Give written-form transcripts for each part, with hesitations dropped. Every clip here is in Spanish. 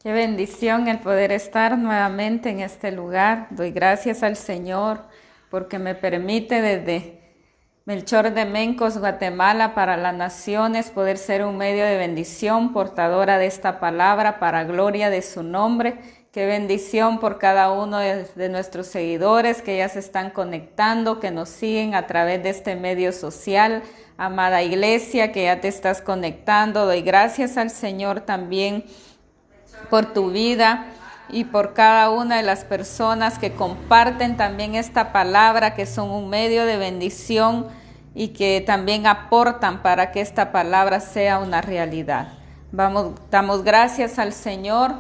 Qué bendición el poder estar nuevamente en este lugar. Doy gracias al Señor porque me permite desde Melchor de Mencos, Guatemala, para las naciones, poder ser un medio de bendición, portadora de esta palabra para gloria de su nombre. Qué bendición por cada uno de nuestros seguidores que ya se están conectando, que nos siguen a través de este medio social. Amada iglesia, que ya te estás conectando, doy gracias al Señor también por tu vida y por cada una de las personas que comparten también esta palabra, que son un medio de bendición y que también aportan para que esta palabra sea una realidad. Damos gracias al Señor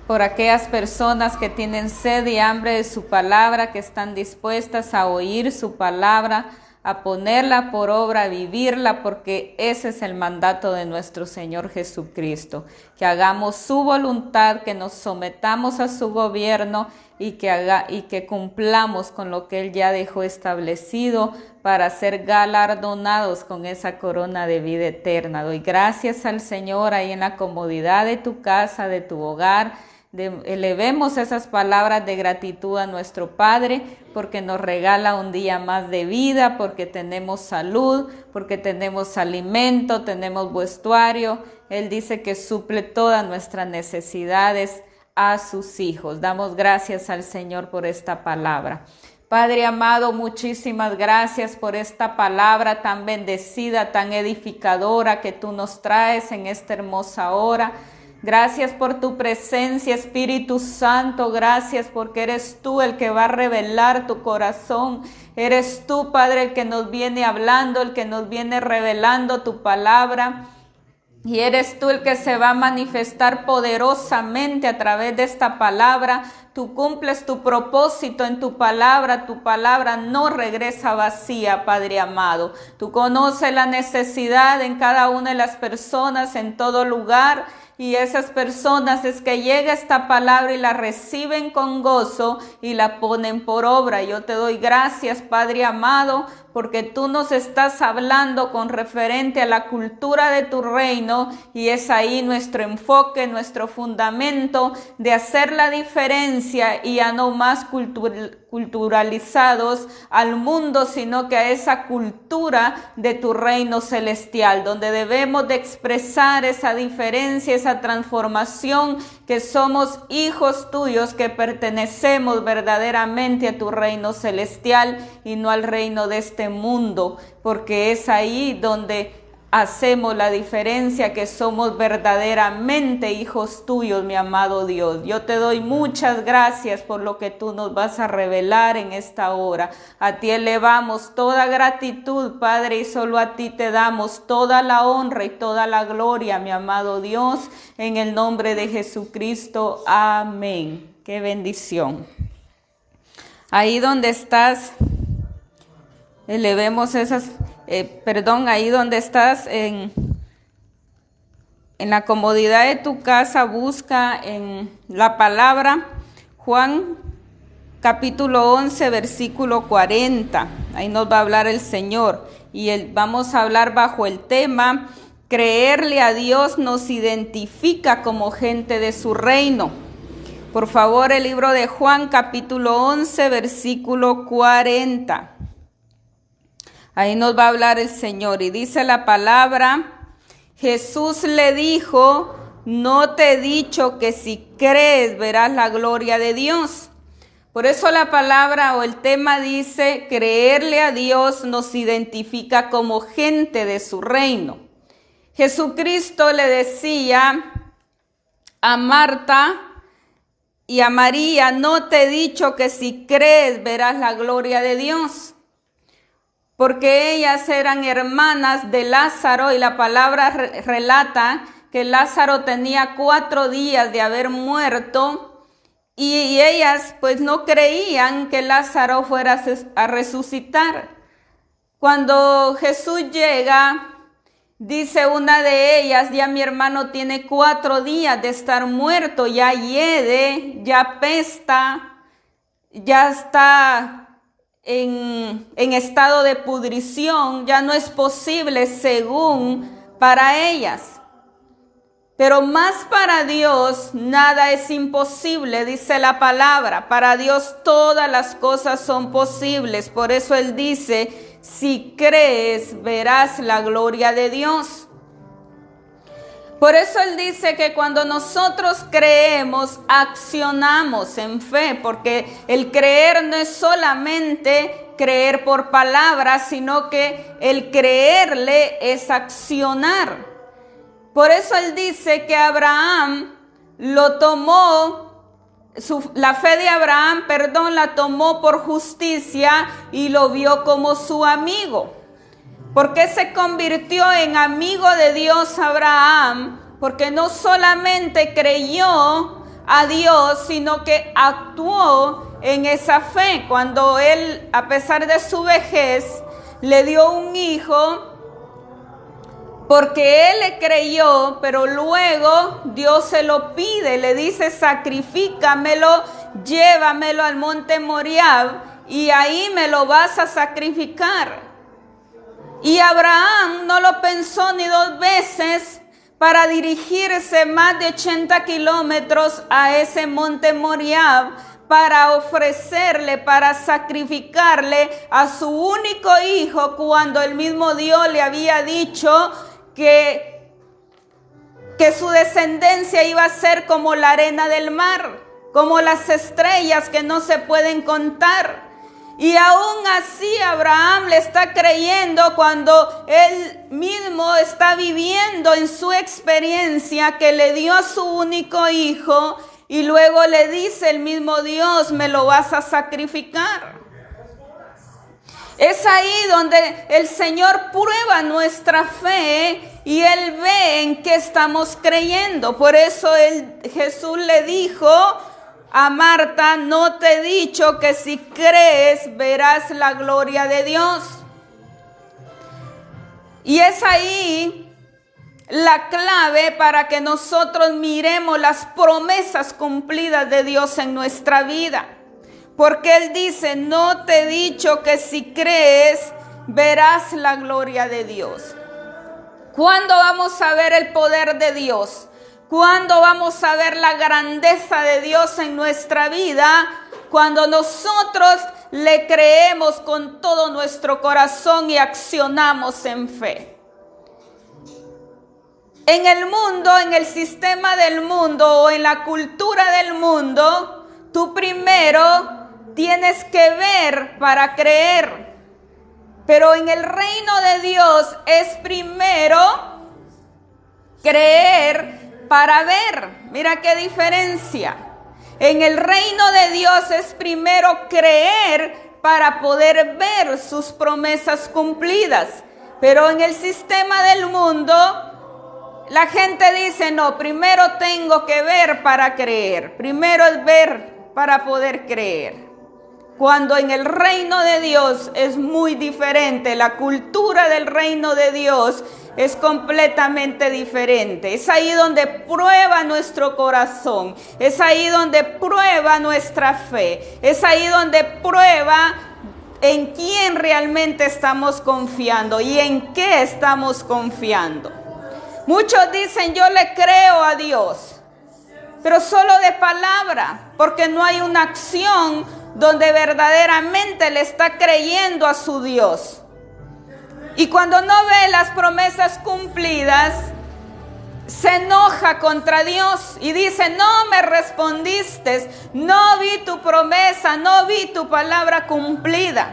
por aquellas personas que tienen sed y hambre de su palabra, que están dispuestas a oír su palabra, a ponerla por obra, a vivirla, porque ese es el mandato de nuestro Señor Jesucristo, que hagamos su voluntad, que nos sometamos a su gobierno y que cumplamos con lo que Él ya dejó establecido para ser galardonados con esa corona de vida eterna. Doy gracias al Señor ahí en la comodidad de tu casa, de tu hogar. Elevemos esas palabras de gratitud a nuestro Padre porque nos regala un día más de vida, porque tenemos salud, porque tenemos alimento, tenemos vestuario. Él dice que suple todas nuestras necesidades a sus hijos. Damos gracias al Señor por esta palabra. Padre amado, muchísimas gracias por esta palabra tan bendecida, tan edificadora que tú nos traes en esta hermosa hora. Gracias por tu presencia, Espíritu Santo. Gracias porque eres tú el que va a revelar tu corazón. Eres tú, Padre, el que nos viene hablando, el que nos viene revelando tu palabra. Y eres tú el que se va a manifestar poderosamente a través de esta palabra. Tú cumples tu propósito en tu palabra no regresa vacía, Padre amado. Tú conoces la necesidad en cada una de las personas en todo lugar. Y esas personas es que llega esta palabra y la reciben con gozo y la ponen por obra. Yo te doy gracias, Padre amado, porque tú nos estás hablando con referente a la cultura de tu reino y es ahí nuestro enfoque, nuestro fundamento de hacer la diferencia y a no más culturalizados al mundo, sino que a esa cultura de tu reino celestial, donde debemos de expresar esa diferencia, esa transformación, que somos hijos tuyos, que pertenecemos verdaderamente a tu reino celestial y no al reino de este mundo, porque es ahí donde hacemos la diferencia, que somos verdaderamente hijos tuyos, mi amado Dios. Yo te doy muchas gracias por lo que tú nos vas a revelar en esta hora. A ti elevamos toda gratitud, Padre, y solo a ti te damos toda la honra y toda la gloria, mi amado Dios, en el nombre de Jesucristo. Amén. Qué bendición. Ahí donde estás, elevemos esas... ahí donde estás en la comodidad de tu casa, busca en la palabra Juan capítulo 11, versículo 40. Ahí nos va a hablar el Señor y vamos a hablar bajo el tema: creerle a Dios nos identifica como gente de su reino. Por favor, el libro de Juan capítulo 11, versículo 40. Ahí nos va a hablar el Señor y dice la palabra: Jesús le dijo, no te he dicho que si crees verás la gloria de Dios. Por eso la palabra o el tema dice: creerle a Dios nos identifica como gente de su reino. Jesucristo le decía a Marta y a María: no te he dicho que si crees verás la gloria de Dios. Porque ellas eran hermanas de Lázaro y la palabra relata que Lázaro tenía 4 días de haber muerto y ellas pues no creían que Lázaro fuera a resucitar. Cuando Jesús llega, dice una de ellas: ya mi hermano tiene 4 días de estar muerto, ya hiede, ya apesta, ya está en estado de pudrición, ya no es posible según para ellas. Pero más para Dios nada es imposible, dice la palabra. Para Dios todas las cosas son posibles. Por eso Él dice, si crees, verás la gloria de Dios. Por eso Él dice que cuando nosotros creemos, accionamos en fe, porque el creer no es solamente creer por palabras, sino que el creerle es accionar. Por eso Él dice que Abraham lo tomó, la fe de Abraham, la tomó por justicia y lo vio como su amigo. ¿Por qué se convirtió en amigo de Dios Abraham? Porque no solamente creyó a Dios, sino que actuó en esa fe. Cuando él, a pesar de su vejez, le dio un hijo, porque él le creyó, pero luego Dios se lo pide, le dice, sacrifícamelo, llévamelo al monte Moriab y ahí me lo vas a sacrificar. Y Abraham no lo pensó ni dos veces para dirigirse más de 80 kilómetros a ese monte Moriab para ofrecerle, para sacrificarle a su único hijo, cuando el mismo Dios le había dicho que su descendencia iba a ser como la arena del mar, como las estrellas que no se pueden contar. Y aún así Abraham le está creyendo cuando él mismo está viviendo en su experiencia que le dio a su único hijo y luego le dice el mismo Dios, me lo vas a sacrificar. Es ahí donde el Señor prueba nuestra fe y Él ve en qué estamos creyendo. Por eso Jesús le dijo a Marta, no te he dicho que si crees verás la gloria de Dios. Y es ahí la clave para que nosotros miremos las promesas cumplidas de Dios en nuestra vida. Porque Él dice, no te he dicho que si crees verás la gloria de Dios. ¿Cuándo vamos a ver el poder de Dios? ¿Cuándo vamos a ver la grandeza de Dios en nuestra vida? Cuando nosotros le creemos con todo nuestro corazón y accionamos en fe. En el mundo, en el sistema del mundo o en la cultura del mundo, tú primero tienes que ver para creer. Pero en el reino de Dios es primero creer para ver. Mira qué diferencia. En el reino de Dios es primero creer para poder ver sus promesas cumplidas. Pero en el sistema del mundo, la gente dice, no, primero tengo que ver para creer. Primero es ver para poder creer. Cuando en el reino de Dios es muy diferente, la cultura del reino de Dios es completamente diferente. Es ahí donde prueba nuestro corazón, es ahí donde prueba nuestra fe, es ahí donde prueba en quién realmente estamos confiando y en qué estamos confiando. Muchos dicen, yo le creo a Dios, pero solo de palabra, porque no hay una acción donde verdaderamente le está creyendo a su Dios. Y cuando no ve las promesas cumplidas, se enoja contra Dios y dice, no me respondiste, no vi tu promesa, no vi tu palabra cumplida.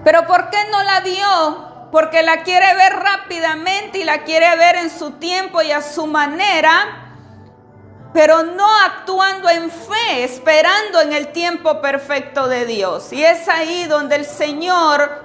Pero ¿por qué no la vio? Porque la quiere ver rápidamente y la quiere ver en su tiempo y a su manera, pero no actuando en fe, esperando en el tiempo perfecto de Dios. Y es ahí donde el Señor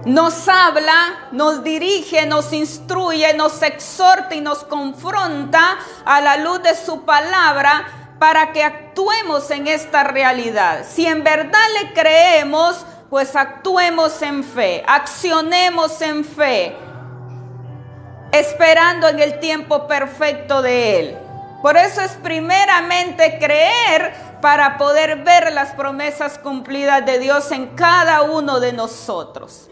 nos habla, nos dirige, nos instruye, nos exhorta y nos confronta a la luz de su palabra para que actuemos en esta realidad. Si en verdad le creemos, pues actuemos en fe, accionemos en fe, esperando en el tiempo perfecto de Él. Por eso es primeramente creer para poder ver las promesas cumplidas de Dios en cada uno de nosotros.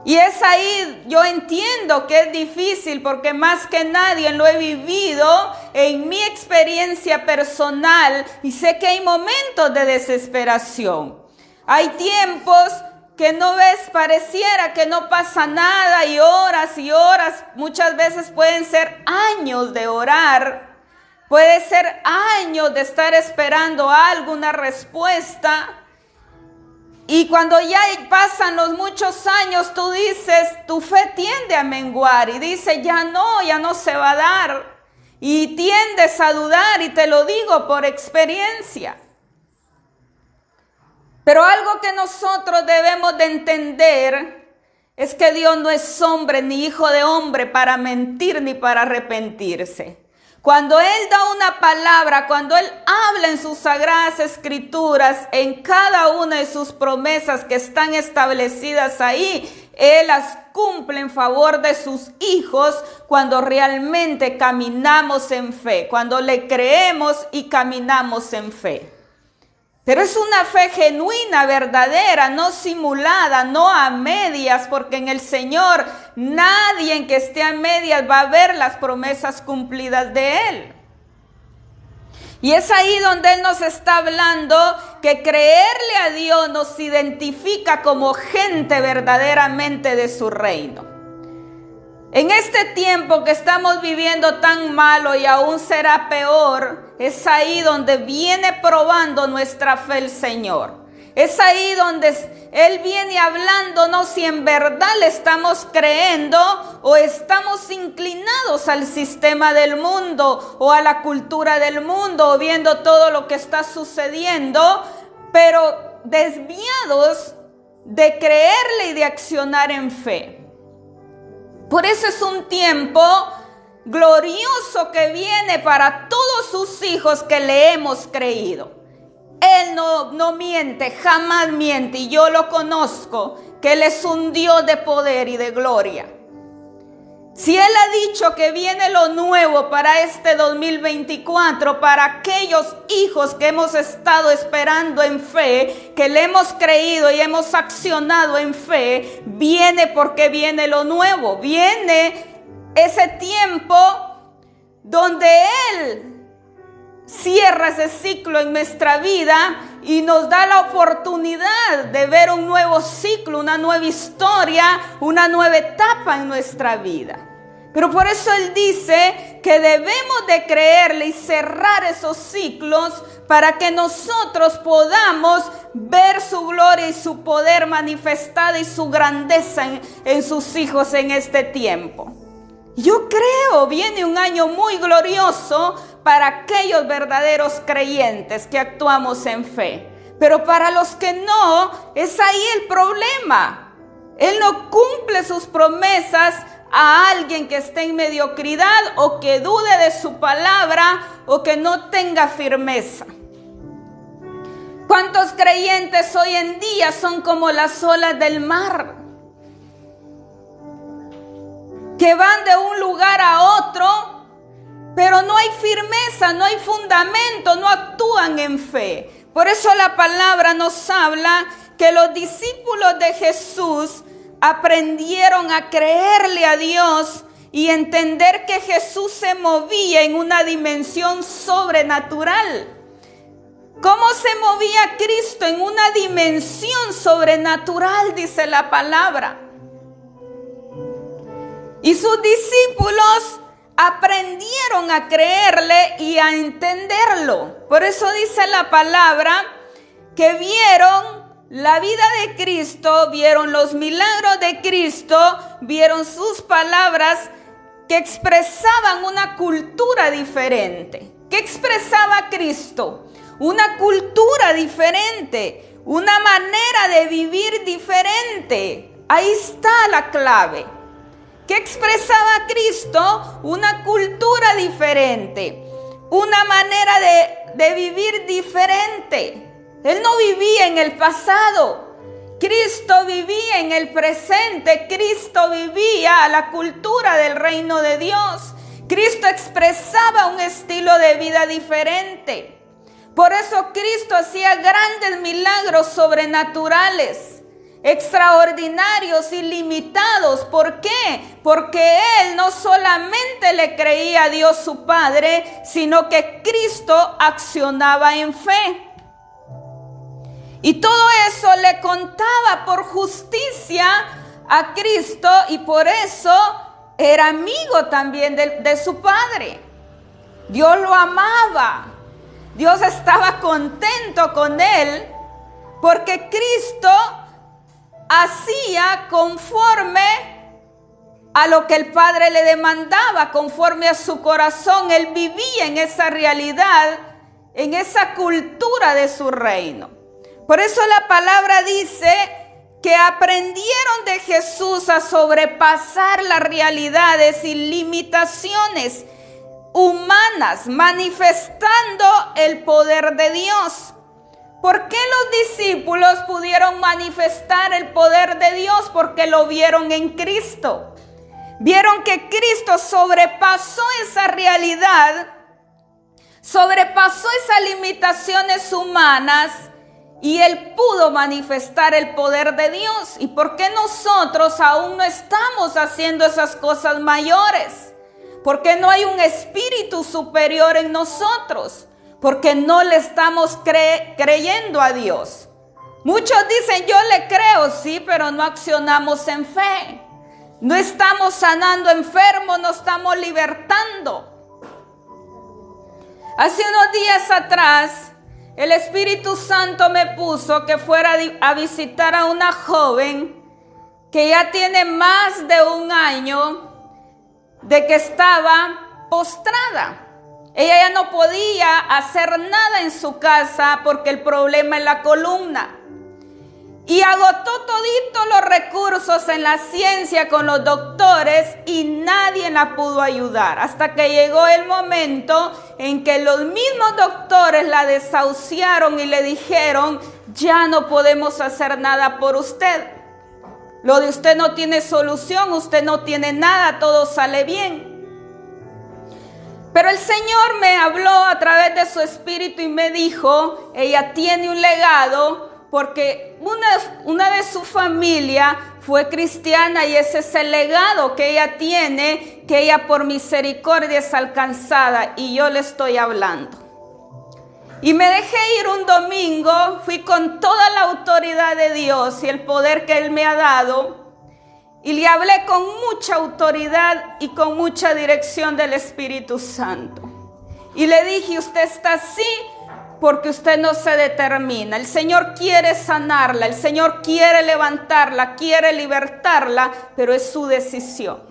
Y es ahí, yo entiendo que es difícil porque más que nadie lo he vivido en mi experiencia personal y sé que hay momentos de desesperación. Hay tiempos que no ves, pareciera que no pasa nada y horas, muchas veces pueden ser años de orar, puede ser años de estar esperando algo, una respuesta. Y cuando ya pasan los muchos años, tú dices, tu fe tiende a menguar y dice, ya no se va a dar. Y tiendes a dudar y te lo digo por experiencia. Pero algo que nosotros debemos de entender es que Dios no es hombre ni hijo de hombre para mentir ni para arrepentirse. Cuando Él da una palabra, cuando Él habla en sus sagradas escrituras, en cada una de sus promesas que están establecidas ahí, Él las cumple en favor de sus hijos cuando realmente caminamos en fe, cuando le creemos y caminamos en fe. Pero es una fe genuina, verdadera, no simulada, no a medias, porque en el Señor nadie que esté a medias va a ver las promesas cumplidas de Él. Y es ahí donde Él nos está hablando que creerle a Dios nos identifica como gente verdaderamente de su reino. En este tiempo que estamos viviendo tan malo y aún será peor, es ahí donde viene probando nuestra fe el Señor. Es ahí donde Él viene hablándonos si en verdad le estamos creyendo o estamos inclinados al sistema del mundo o a la cultura del mundo o viendo todo lo que está sucediendo, pero desviados de creerle y de accionar en fe. Por eso es un tiempo glorioso que viene para todos sus hijos que le hemos creído. Él no miente, jamás miente, y yo lo conozco, que Él es un Dios de poder y de gloria. Si Él ha dicho que viene lo nuevo para este 2024, para aquellos hijos que hemos estado esperando en fe, que le hemos creído y hemos accionado en fe, viene porque viene lo nuevo. Viene ese tiempo donde Él cierra ese ciclo en nuestra vida y nos da la oportunidad de ver un nuevo ciclo, una nueva historia, una nueva etapa en nuestra vida. Pero por eso Él dice que debemos de creerle y cerrar esos ciclos para que nosotros podamos ver su gloria y su poder manifestada y su grandeza en sus hijos en este tiempo. Yo creo, viene un año muy glorioso para aquellos verdaderos creyentes que actuamos en fe. Pero para los que no, es ahí el problema. Él no cumple sus promesas a alguien que esté en mediocridad o que dude de su palabra o que no tenga firmeza. ¿Cuántos creyentes hoy en día son como las olas del mar? Que van de un lugar a otro, pero no hay firmeza, no hay fundamento, no actúan en fe. Por eso la palabra nos habla que los discípulos de Jesús aprendieron a creerle a Dios y entender que Jesús se movía en una dimensión sobrenatural. ¿Cómo se movía Cristo en una dimensión sobrenatural? Dice la palabra. Y sus discípulos aprendieron a creerle y a entenderlo. Por eso dice la palabra que vieron la vida de Cristo, vieron los milagros de Cristo, vieron sus palabras que expresaban una cultura diferente. ¿Qué expresaba Cristo? Una cultura diferente, una manera de vivir diferente. Ahí está la clave. ¿Qué expresaba Cristo? Una cultura diferente, una manera de vivir diferente. Él no vivía en el pasado, Cristo vivía en el presente, Cristo vivía la cultura del reino de Dios. Cristo expresaba un estilo de vida diferente. Por eso Cristo hacía grandes milagros sobrenaturales. extraordinarios, ilimitados. ¿Por qué? Porque él no solamente le creía a Dios su Padre, sino que Cristo accionaba en fe. Y todo eso le contaba por justicia a Cristo, y por eso era amigo también de su Padre. Dios lo amaba. Dios estaba contento con él porque Cristo hacía conforme a lo que el Padre le demandaba, conforme a su corazón. Él vivía en esa realidad, en esa cultura de su reino. Por eso la palabra dice que aprendieron de Jesús a sobrepasar las realidades y limitaciones humanas, manifestando el poder de Dios. ¿Por qué los discípulos pudieron manifestar el poder de Dios? Porque lo vieron en Cristo. Vieron que Cristo sobrepasó esa realidad, sobrepasó esas limitaciones humanas, y él pudo manifestar el poder de Dios. ¿Y por qué nosotros aún no estamos haciendo esas cosas mayores? Porque no hay un espíritu superior en nosotros, porque no le estamos creyendo a Dios. Muchos dicen, yo le creo, sí, pero no accionamos en fe. No estamos sanando enfermos, no estamos libertando. Hace unos días atrás, el Espíritu Santo me puso que fuera a visitar a una joven que ya tiene más de un año de que estaba postrada. Ella ya no podía hacer nada en su casa porque el problema es la columna. Y agotó todito los recursos en la ciencia con los doctores y nadie la pudo ayudar. Hasta que llegó el momento en que los mismos doctores la desahuciaron y le dijeron, ya no podemos hacer nada por usted. Lo de usted no tiene solución, usted no tiene nada, todo sale bien. Pero el Señor me habló a través de su espíritu y me dijo, ella tiene un legado porque una de su familia fue cristiana y ese es el legado que ella tiene, que ella por misericordia es alcanzada y yo le estoy hablando. Y me dejé ir un domingo, fui con toda la autoridad de Dios y el poder que Él me ha dado. Y le hablé con mucha autoridad y con mucha dirección del Espíritu Santo. Y le dije, usted está así porque usted no se determina. El Señor quiere sanarla, el Señor quiere levantarla, quiere libertarla, pero es su decisión.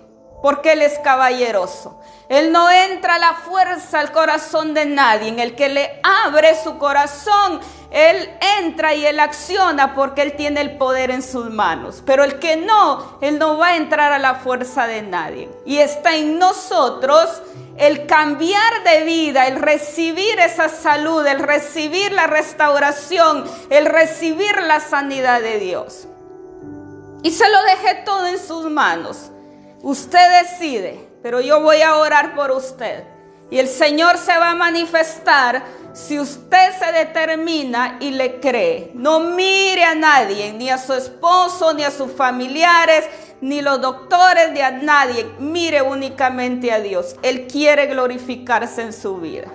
Porque Él es caballeroso. Él no entra a la fuerza al corazón de nadie. En el que le abre su corazón, Él entra y Él acciona porque Él tiene el poder en sus manos. Pero el que no, Él no va a entrar a la fuerza de nadie. Y está en nosotros el cambiar de vida, el recibir esa salud, el recibir la restauración, el recibir la sanidad de Dios. Y se lo dejé todo en sus manos. Usted decide, pero yo voy a orar por usted. Y el Señor se va a manifestar si usted se determina y le cree. No mire a nadie, ni a su esposo, ni a sus familiares, ni los doctores, ni a nadie. Mire únicamente a Dios. Él quiere glorificarse en su vida.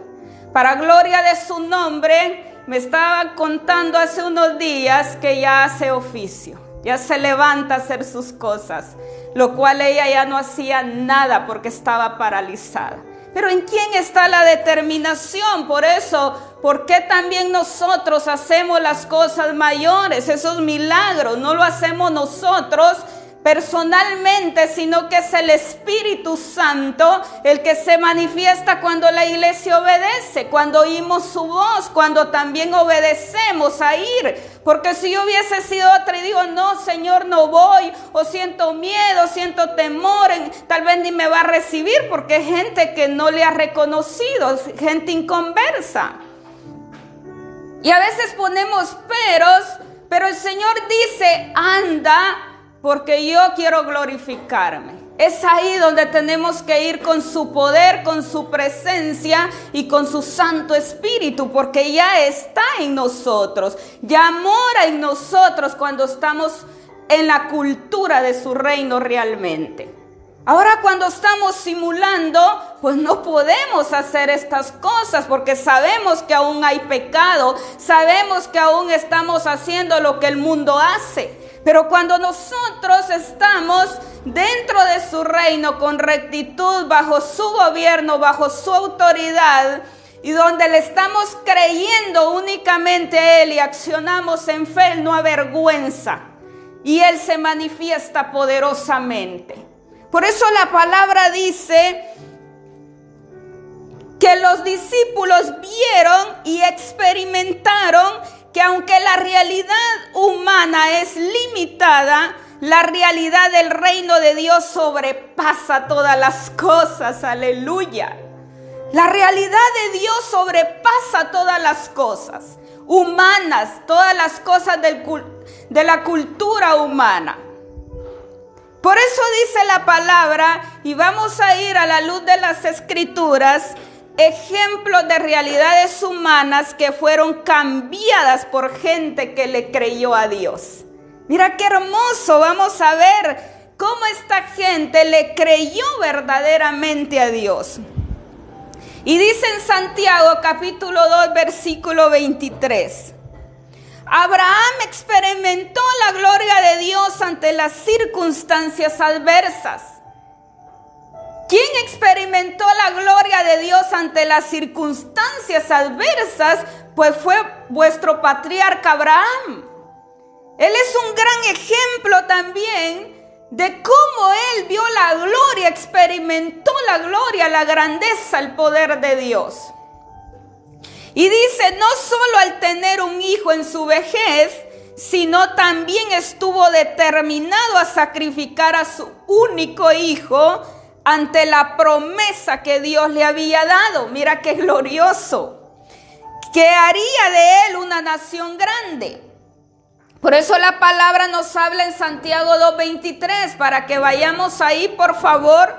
Para gloria de su nombre, me estaba contando hace unos días que ya hace oficio. Ya se levanta a hacer sus cosas, lo cual ella ya no hacía nada porque estaba paralizada. Pero ¿en quién está la determinación? Por eso, ¿por qué también nosotros hacemos las cosas mayores? Esos milagros no lo hacemos nosotros personalmente, sino que es el Espíritu Santo el que se manifiesta cuando la iglesia obedece, cuando oímos su voz, cuando también obedecemos a ir. Porque si yo hubiese sido otra y digo, no, Señor, no voy, o siento miedo, siento temor, tal vez ni me va a recibir, porque es gente que no le ha reconocido, gente inconversa. Y a veces ponemos peros, pero el Señor dice, anda, porque yo quiero glorificarme. Es ahí donde tenemos que ir con su poder, con su presencia y con su Santo Espíritu, porque ya está en nosotros, ya mora en nosotros cuando estamos en la cultura de su reino realmente. Ahora cuando estamos simulando, pues no podemos hacer estas cosas porque sabemos que aún hay pecado, sabemos que aún estamos haciendo lo que el mundo hace. Pero cuando nosotros estamos dentro de su reino con rectitud, bajo su gobierno, bajo su autoridad, y donde le estamos creyendo únicamente a Él y accionamos en fe, Él no avergüenza y Él se manifiesta poderosamente. Por eso la palabra dice que los discípulos vieron y experimentaron que aunque la realidad humana es limitada, la realidad del reino de Dios sobrepasa todas las cosas. Aleluya. La realidad de Dios sobrepasa todas las cosas humanas, todas las cosas de la cultura humana. Por eso dice la palabra, y vamos a ir a la luz de las Escrituras, ejemplos de realidades humanas que fueron cambiadas por gente que le creyó a Dios. Mira qué hermoso, vamos a ver cómo esta gente le creyó verdaderamente a Dios. Y dice en Santiago capítulo 2 versículo 23. Abraham experimentó la gloria de Dios ante las circunstancias adversas. ¿Quién experimentó la gloria de Dios ante las circunstancias adversas? Pues fue vuestro patriarca Abraham. Él es un gran ejemplo también de cómo él vio la gloria, experimentó la gloria, la grandeza, el poder de Dios. Y dice, no solo al tener un hijo en su vejez, sino también estuvo determinado a sacrificar a su único hijo ante la promesa que Dios le había dado. Mira qué glorioso, que haría de él una nación grande. Por eso la palabra nos habla en Santiago 2:23, para que vayamos ahí por favor.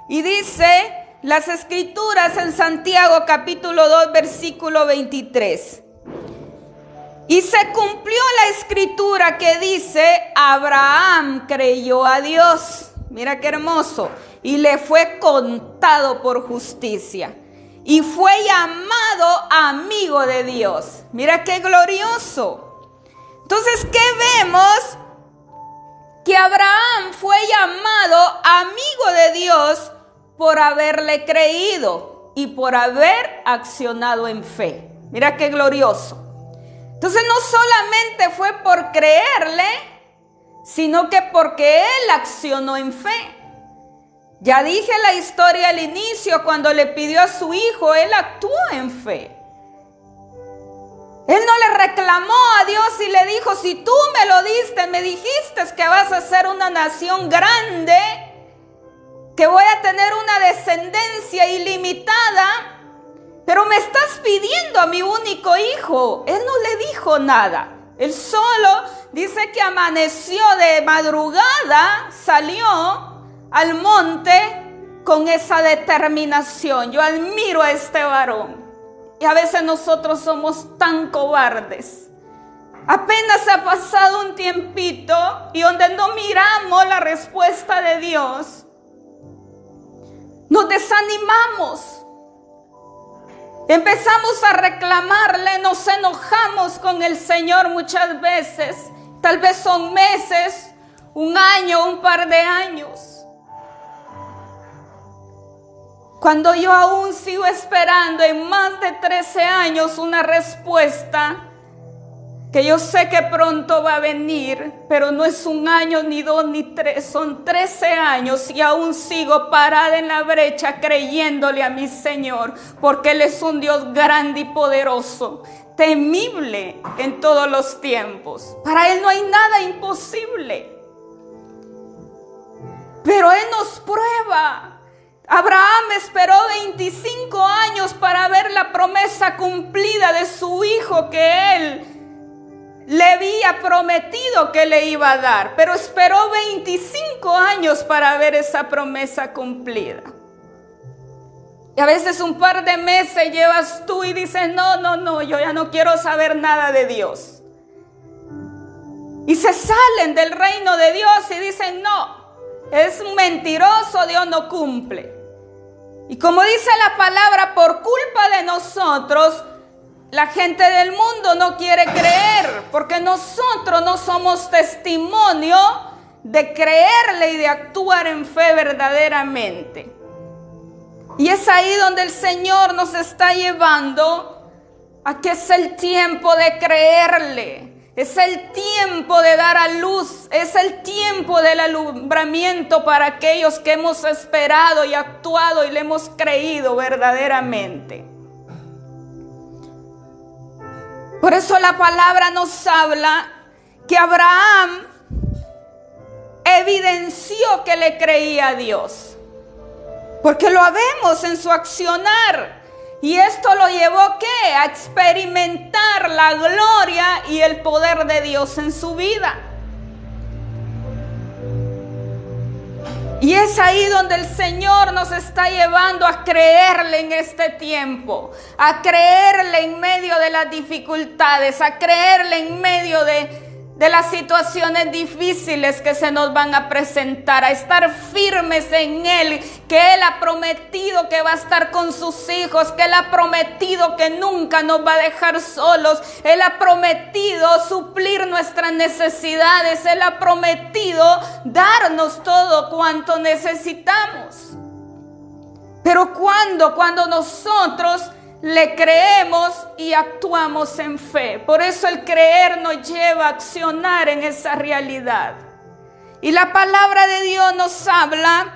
Y dice las Escrituras en Santiago capítulo 2 versículo 23. Y se cumplió la Escritura que dice, Abraham creyó a Dios. Mira qué hermoso. Y le fue contado por justicia. Y fue llamado amigo de Dios. Mira qué glorioso. Entonces, ¿qué vemos? Que Abraham fue llamado amigo de Dios por haberle creído y por haber accionado en fe. Mira qué glorioso. Entonces, no solamente fue por creerle, sino que porque él accionó en fe. Ya dije la historia al inicio, cuando le pidió a su hijo, él actuó en fe. Él no le reclamó a Dios y le dijo, si tú me lo diste, me dijiste que vas a ser una nación grande, que voy a tener una descendencia ilimitada, pero me estás pidiendo a mi único hijo. Él no le dijo nada. Él solo dice que amaneció de madrugada, salió al monte con esa determinación. Yo admiro a este varón. Y a veces nosotros somos tan cobardes. Apenas ha pasado un tiempito y donde no miramos la respuesta de Dios, nos desanimamos. Empezamos a reclamarle, nos enojamos con el Señor muchas veces. Tal vez son meses, un año, un par de años. Cuando yo aún sigo esperando en más de 13 años una respuesta que yo sé que pronto va a venir, pero no es un año, ni 2, ni 3, son 13 años y aún sigo parada en la brecha creyéndole a mi Señor, porque Él es un Dios grande y poderoso, temible en todos los tiempos. Para Él no hay nada imposible, pero Él nos prueba. Abraham esperó 25 años para ver la promesa cumplida de su hijo que él le había prometido que le iba a dar, pero esperó 25 años para ver esa promesa cumplida. Y a veces un par de meses llevas tú y dices, no, yo ya no quiero saber nada de Dios. Y se salen del reino de Dios y dicen, no, es un mentiroso, Dios no cumple. Y como dice la palabra, por culpa de nosotros, la gente del mundo no quiere creer, porque nosotros no somos testimonio de creerle y de actuar en fe verdaderamente. Y es ahí donde el Señor nos está llevando a que es el tiempo de creerle. Es el tiempo de dar a luz, es el tiempo del alumbramiento para aquellos que hemos esperado y actuado y le hemos creído verdaderamente. Por eso la palabra nos habla que Abraham evidenció que le creía a Dios, porque lo vemos en su accionar. Y esto lo llevó ¿qué? A experimentar la gloria y el poder de Dios en su vida. Y es ahí donde el Señor nos está llevando a creerle en este tiempo, a creerle en medio de las dificultades, a creerle en medio de las situaciones difíciles que se nos van a presentar, a estar firmes en Él, que Él ha prometido que va a estar con sus hijos, que Él ha prometido que nunca nos va a dejar solos, Él ha prometido suplir nuestras necesidades, Él ha prometido darnos todo cuanto necesitamos. Pero cuando nosotros le creemos y actuamos en fe. Por eso el creer nos lleva a accionar en esa realidad. Y la palabra de Dios nos habla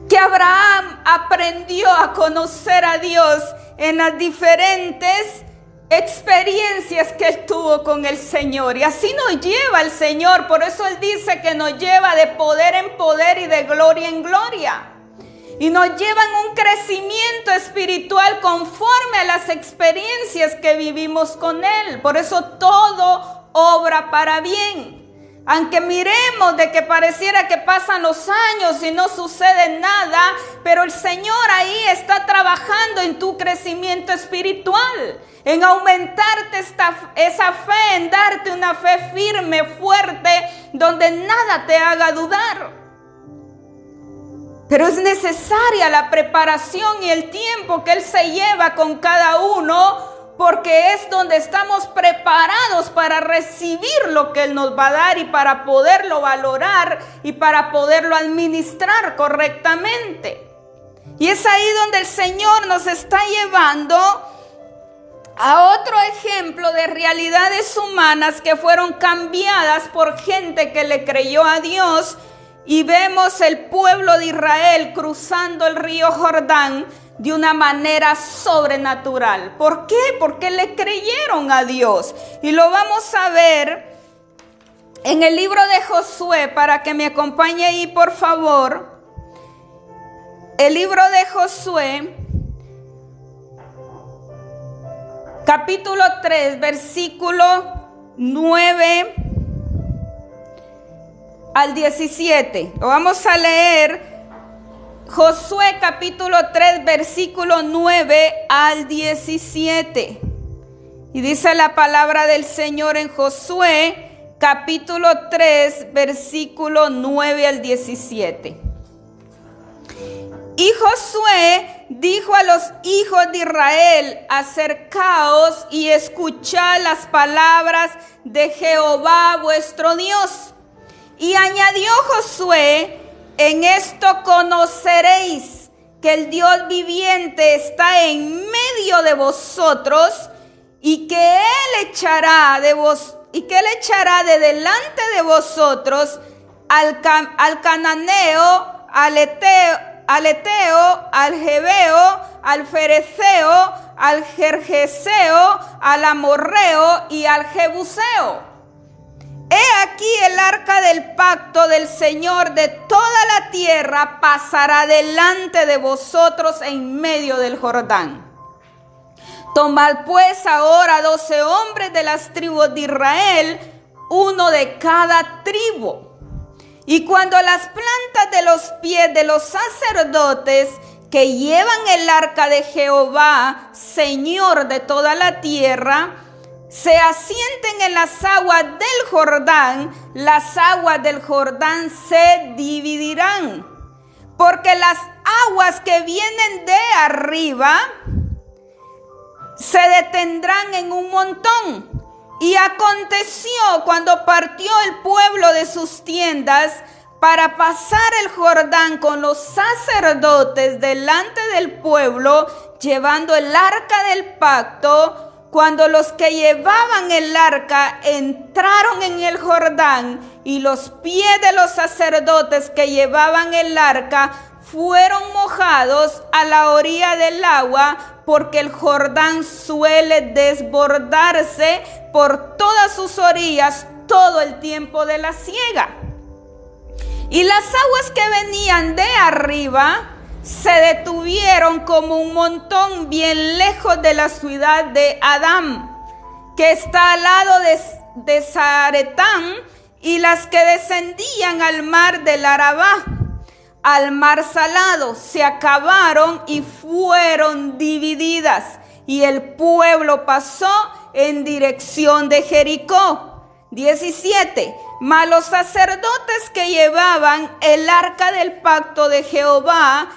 que Abraham aprendió a conocer a Dios en las diferentes experiencias que él tuvo con el Señor. Y así nos lleva el Señor. Por eso Él dice que nos lleva de poder en poder y de gloria en gloria. Y nos llevan un crecimiento espiritual conforme a las experiencias que vivimos con Él. Por eso todo obra para bien. Aunque miremos de que pareciera que pasan los años y no sucede nada, pero el Señor ahí está trabajando en tu crecimiento espiritual, en aumentarte esa fe, en darte una fe firme, fuerte, donde nada te haga dudar. Pero es necesaria la preparación y el tiempo que Él se lleva con cada uno, porque es donde estamos preparados para recibir lo que Él nos va a dar y para poderlo valorar y para poderlo administrar correctamente. Y es ahí donde el Señor nos está llevando a otro ejemplo de realidades humanas que fueron cambiadas por gente que le creyó a Dios. Y vemos el pueblo de Israel cruzando el río Jordán de una manera sobrenatural. ¿Por qué? Porque le creyeron a Dios. Y lo vamos a ver en el libro de Josué, para que me acompañe ahí, por favor. El libro de Josué, capítulo 3, versículo 9 al 17. Lo vamos a leer. Josué capítulo 3, versículo 9 al 17. Y dice la palabra del Señor en Josué capítulo 3, versículo 9 al 17. Y Josué dijo a los hijos de Israel: acercaos y escuchad las palabras de Jehová vuestro Dios. Y añadió Josué: en esto conoceréis que el Dios viviente está en medio de vosotros, y que Él echará de delante de vosotros al cananeo, al eteo, al jebeo, al fereceo, al gergeseo, al amorreo y al jebuseo. He aquí el arca del pacto del Señor de toda la tierra pasará delante de vosotros en medio del Jordán. Tomad pues ahora 12 hombres de las tribus de Israel, uno de cada tribu. Y cuando las plantas de los pies de los sacerdotes que llevan el arca de Jehová, Señor de toda la tierra, se asienten en las aguas del Jordán, las aguas del Jordán se dividirán. Porque las aguas que vienen de arriba se detendrán en un montón. Y aconteció cuando partió el pueblo de sus tiendas para pasar el Jordán con los sacerdotes delante del pueblo, llevando el arca del pacto, cuando los que llevaban el arca entraron en el Jordán y los pies de los sacerdotes que llevaban el arca fueron mojados a la orilla del agua, porque el Jordán suele desbordarse por todas sus orillas todo el tiempo de la siega. Y las aguas que venían de arriba se detuvieron como un montón bien lejos de la ciudad de Adán, que está al lado de Zaretán, y las que descendían al mar del Arabá, al mar salado, se acabaron y fueron divididas, y el pueblo pasó en dirección de Jericó. 17. Mas los sacerdotes que llevaban el arca del pacto de Jehová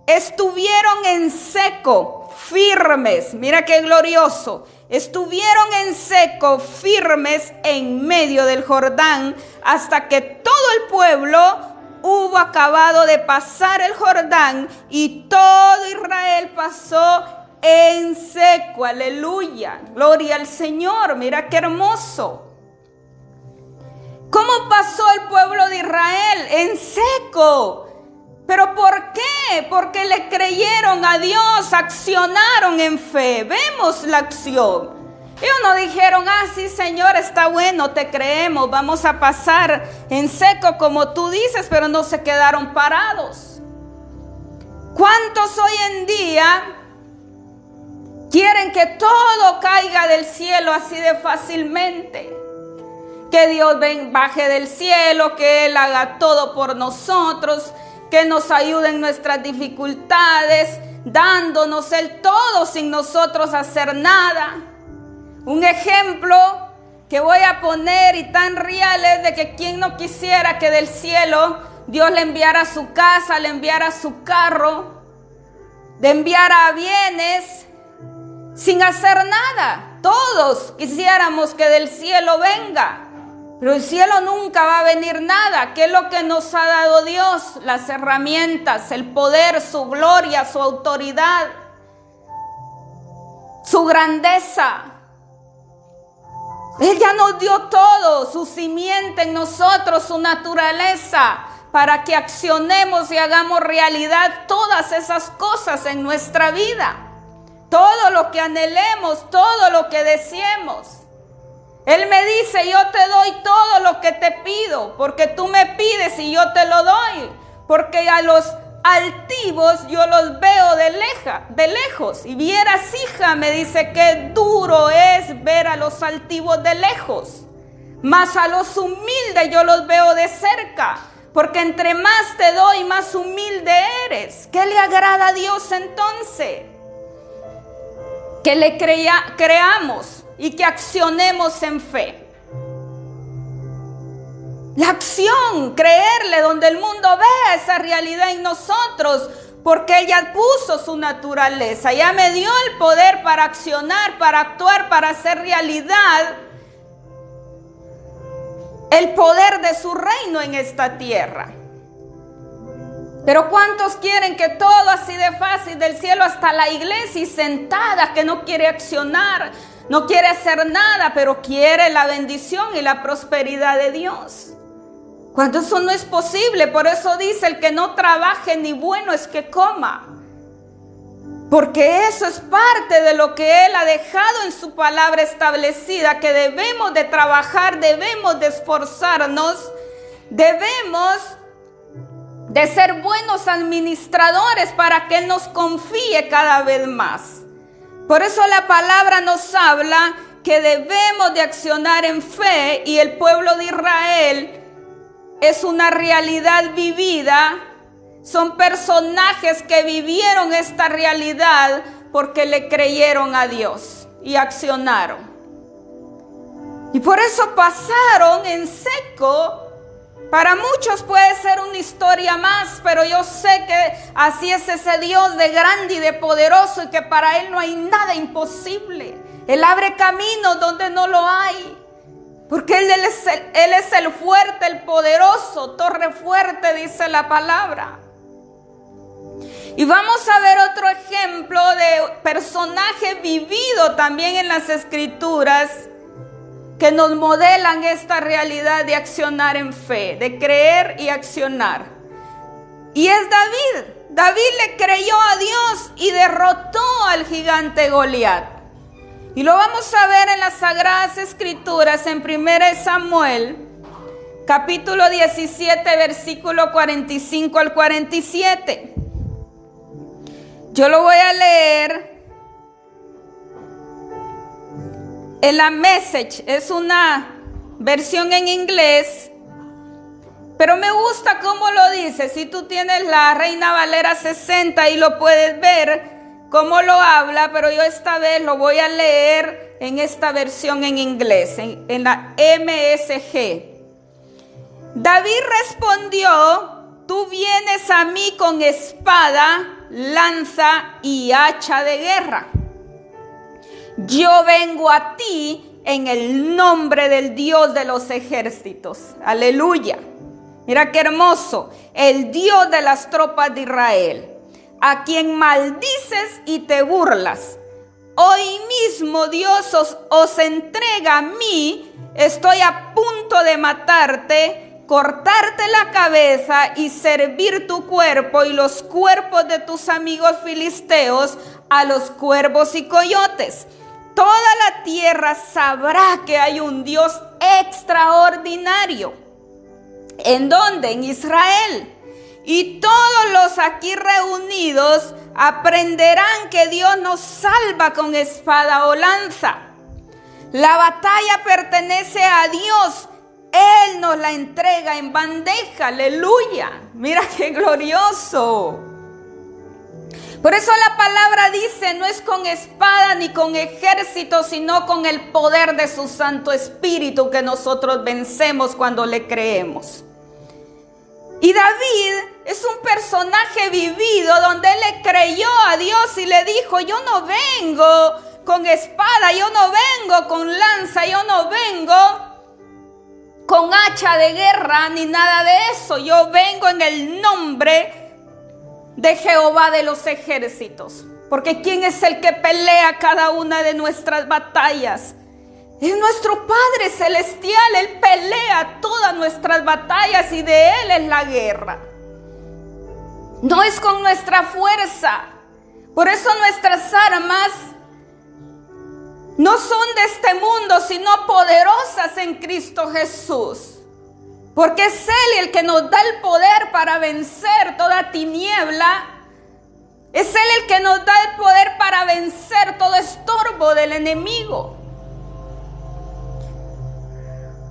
estuvieron en seco, firmes. Mira qué glorioso. Estuvieron en seco, firmes en medio del Jordán, hasta que todo el pueblo hubo acabado de pasar el Jordán, y todo Israel pasó en seco. Aleluya, gloria al Señor. Mira qué hermoso. ¿Cómo pasó el pueblo de Israel? En seco. ¿Pero por qué? Porque le creyeron a Dios, accionaron en fe. Vemos la acción. Ellos no dijeron, sí Señor, está bueno, te creemos, vamos a pasar en seco como tú dices, pero no se quedaron parados. ¿Cuántos hoy en día quieren que todo caiga del cielo así de fácilmente? Que Dios baje del cielo, que Él haga todo por nosotros, que nos ayude en nuestras dificultades, dándonos el todo sin nosotros hacer nada. Un ejemplo que voy a poner y tan real es de que quien no quisiera que del cielo Dios le enviara su casa, le enviara su carro, le enviara bienes sin hacer nada. Todos quisiéramos que del cielo venga, pero el cielo nunca va a venir nada. ¿Qué es lo que nos ha dado Dios? Las herramientas, el poder, su gloria, su autoridad, su grandeza. Él ya nos dio todo, su simiente en nosotros, su naturaleza, para que accionemos y hagamos realidad todas esas cosas en nuestra vida. Todo lo que anhelemos, todo lo que deseemos. Él me dice, yo te doy todo lo que te pido, porque tú me pides y yo te lo doy. Porque a los altivos yo los veo de lejos. Y vieras, hija, me dice, qué duro es ver a los altivos de lejos. Mas a los humildes yo los veo de cerca. Porque entre más te doy, más humilde eres. ¿Qué le agrada a Dios entonces? Que le creamos y que accionemos en fe. La acción, creerle donde el mundo vea esa realidad en nosotros, porque ella puso su naturaleza, ya me dio el poder para accionar, para actuar, para hacer realidad el poder de su reino en esta tierra. Pero ¿cuántos quieren que todo así de fácil, del cielo hasta la iglesia y sentada, que no quiere accionar, no quiere hacer nada, pero quiere la bendición y la prosperidad de Dios? Cuando eso no es posible, por eso dice, el que no trabaje ni bueno es que coma. Porque eso es parte de lo que Él ha dejado en su palabra establecida, que debemos de trabajar, debemos de esforzarnos, debemos de ser buenos administradores para que Él nos confíe cada vez más. Por eso la palabra nos habla que debemos de accionar en fe, y el pueblo de Israel es una realidad vivida. Son personajes que vivieron esta realidad porque le creyeron a Dios y accionaron. Y por eso pasaron en seco. Para muchos puede ser una historia más, pero yo sé que así es ese Dios de grande y de poderoso, y que para Él no hay nada imposible. Él abre caminos donde no lo hay, porque Él es el fuerte, el poderoso, torre fuerte, dice la palabra. Y vamos a ver otro ejemplo de personaje vivido también en las Escrituras, que nos modelan esta realidad de accionar en fe, de creer y accionar. Y es David. David le creyó a Dios y derrotó al gigante Goliat. Y lo vamos a ver en las Sagradas Escrituras, en 1 Samuel, capítulo 17, versículo 45 al 47. Yo lo voy a leer en la Message. Es una versión en inglés, pero me gusta cómo lo dice. Si tú tienes la Reina Valera 60 y lo puedes ver cómo lo habla, pero yo esta vez lo voy a leer en esta versión en inglés, en la MSG. David respondió: tú vienes a mí con espada, lanza y hacha de guerra. Yo vengo a ti en el nombre del Dios de los ejércitos. Aleluya. Mira qué hermoso. El Dios de las tropas de Israel, a quien maldices y te burlas. Hoy mismo Dios os entrega a mí. Estoy a punto de matarte, cortarte la cabeza y servir tu cuerpo y los cuerpos de tus amigos filisteos a los cuervos y coyotes. Toda la tierra sabrá que hay un Dios extraordinario. ¿En dónde? En Israel. Y todos los aquí reunidos aprenderán que Dios nos salva con espada o lanza. La batalla pertenece a Dios. Él nos la entrega en bandeja. Aleluya. Mira qué glorioso. Por eso la palabra dice: no es con espada ni con ejército, sino con el poder de su Santo Espíritu que nosotros vencemos cuando le creemos. Y David es un personaje vivido donde él le creyó a Dios y le dijo: yo no vengo con espada, yo no vengo con lanza, yo no vengo con hacha de guerra ni nada de eso. Yo vengo en el nombre de Jehová de los ejércitos. Porque ¿quién es el que pelea cada una de nuestras batallas? Es nuestro Padre Celestial. Él pelea todas nuestras batallas y de Él es la guerra. No es con nuestra fuerza. Por eso nuestras armas no son de este mundo, sino poderosas en Cristo Jesús. Porque es Él el que nos da el poder para vencer toda tiniebla. Es Él el que nos da el poder para vencer todo estorbo del enemigo.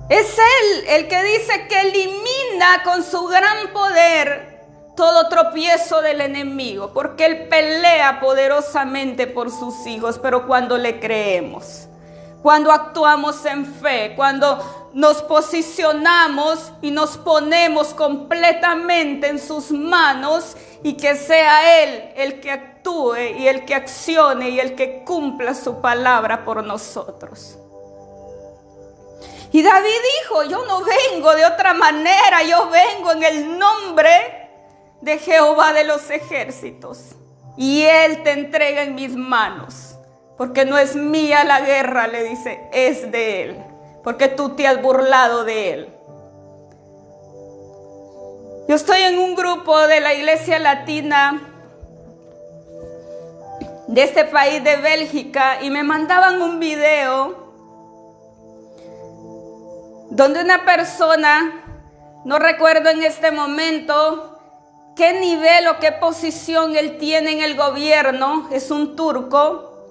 Es Él el que dice que elimina con su gran poder todo tropiezo del enemigo. Porque Él pelea poderosamente por sus hijos, pero cuando le creemos, cuando actuamos en fe, cuando nos posicionamos y nos ponemos completamente en sus manos, y que sea Él el que actúe y el que accione y el que cumpla su palabra por nosotros. Y David dijo: yo no vengo de otra manera, yo vengo en el nombre de Jehová de los ejércitos, y Él te entrega en mis manos, porque no es mía la guerra, le dice, es de Él, porque tú te has burlado de Él. Yo estoy en un grupo de la Iglesia Latina de este país de Bélgica, y me mandaban un video donde una persona, no recuerdo en este momento qué nivel o qué posición él tiene en el gobierno, es un turco,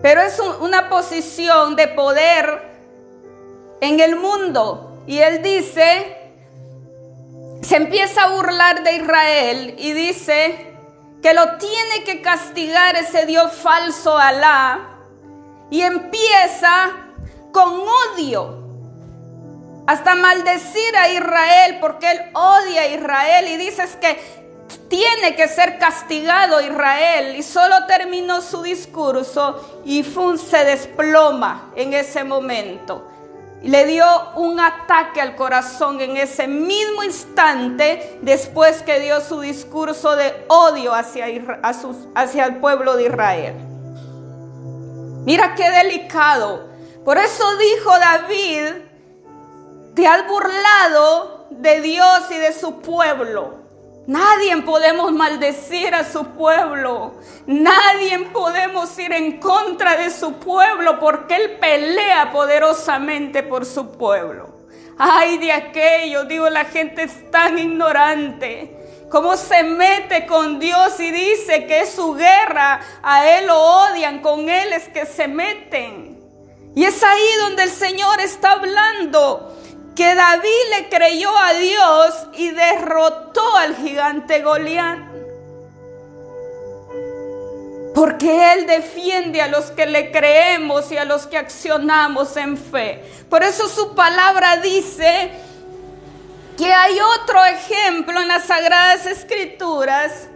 pero es una posición de poder en el mundo. Y él dice, se empieza a burlar de Israel y dice que lo tiene que castigar ese Dios falso, Alá, y empieza con odio, hasta maldecir a Israel, porque él odia a Israel y dices que tiene que ser castigado Israel. Y solo terminó su discurso y se desploma en ese momento. Le dio un ataque al corazón en ese mismo instante, después que dio su discurso de odio hacia el pueblo de Israel. Mira qué delicado. Por eso dijo David: te has burlado de Dios y de su pueblo. Nadie podemos maldecir a su pueblo. Nadie podemos ir en contra de su pueblo, porque Él pelea poderosamente por su pueblo. Ay de aquello, digo, la gente es tan ignorante. Cómo se mete con Dios y dice que es su guerra. A Él lo odian, con Él es que se meten. Y es ahí donde el Señor está hablando que David le creyó a Dios y derrotó al gigante Goliat. Porque Él defiende a los que le creemos y a los que accionamos en fe. Por eso su palabra dice que hay otro ejemplo en las Sagradas Escrituras